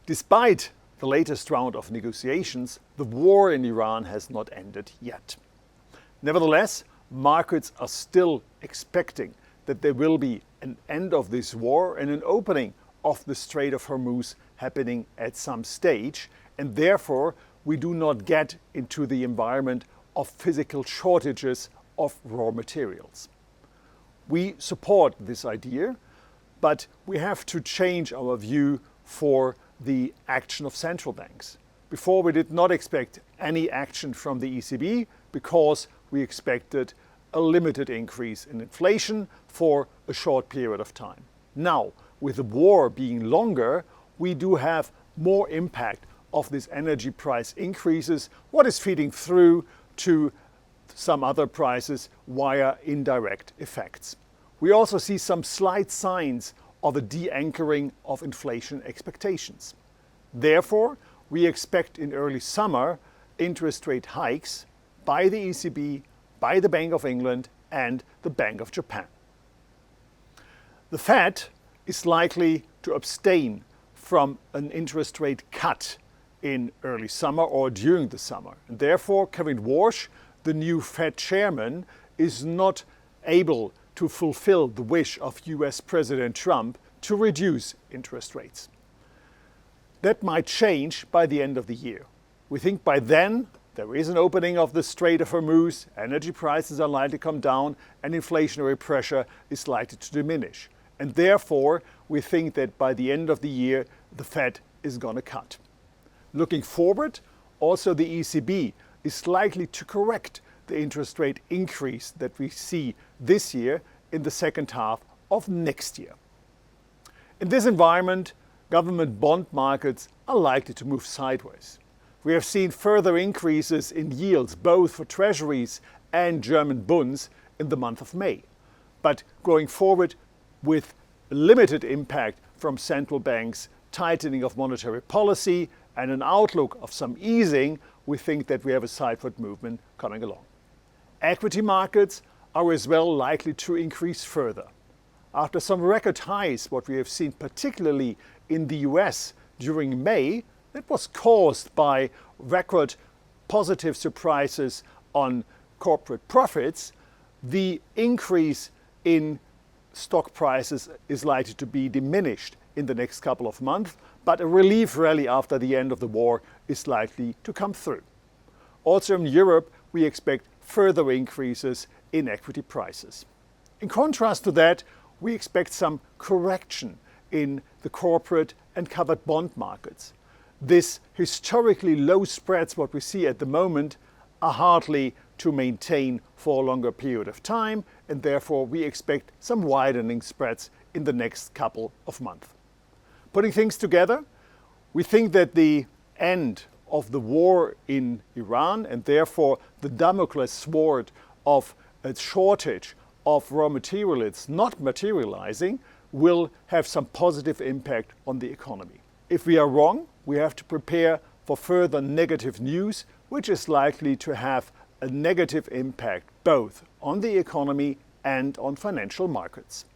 Despite the latest round of negotiations, the war in Iran has not ended yet. Nevertheless, markets are still expecting that there will be an end of this war and an opening of the Strait of Hormuz happening at some stage, and therefore we do not get into the environment of physical shortages of raw materials. We support this idea, but we have to change our view for the action of central banks. Before, we did not expect any action from the ECB because we expected a limited increase in inflation for a short period of time. Now, with the war being longer, we do have more impact of these energy price increases, what is feeding through to some other prices via indirect effects. We also see some slight signs of a de-anchoring of inflation expectations. Therefore, we expect in early summer interest rate hikes by the ECB, by the Bank of England and the Bank of Japan. The Fed is likely to abstain from an interest rate cut in early summer or during the summer. And therefore, Kevin Warsh, the new Fed chairman, is not able to fulfill the wish of US President Trump to reduce interest rates. That might change by the end of the year. We think by then there is an opening of the Strait of Hormuz, energy prices are likely to come down, and inflationary pressure is likely to diminish. And therefore, we think that by the end of the year, the Fed is going to cut. Looking forward, also the ECB is likely to correct the interest rate increase that we see this year in the second half of next year. In this environment, government bond markets are likely to move sideways. We have seen further increases in yields both for treasuries and German bonds in the month of May. But going forward, with limited impact from central banks tightening of monetary policy and an outlook of some easing, we think that we have a sideward movement coming along. Equity markets are as well likely to increase further. After some record highs, what we have seen particularly in the US during May, that was caused by record positive surprises on corporate profits, the increase in stock prices is likely to be diminished in the next couple of months, but a relief rally after the end of the war is likely to come through. Also in Europe, we expect further increases in equity prices. In contrast to that, we expect some correction in the corporate and covered bond markets. This historically low spreads, what we see at the moment, are hardly to maintain for a longer period of time, and therefore we expect some widening spreads in the next couple of months. Putting things together, we think that the end of the war in Iran and therefore the Damocles sword of a shortage of raw materials not materializing will have some positive impact on the economy. If we are wrong, we have to prepare for further negative news, which is likely to have a negative impact both on the economy and on financial markets.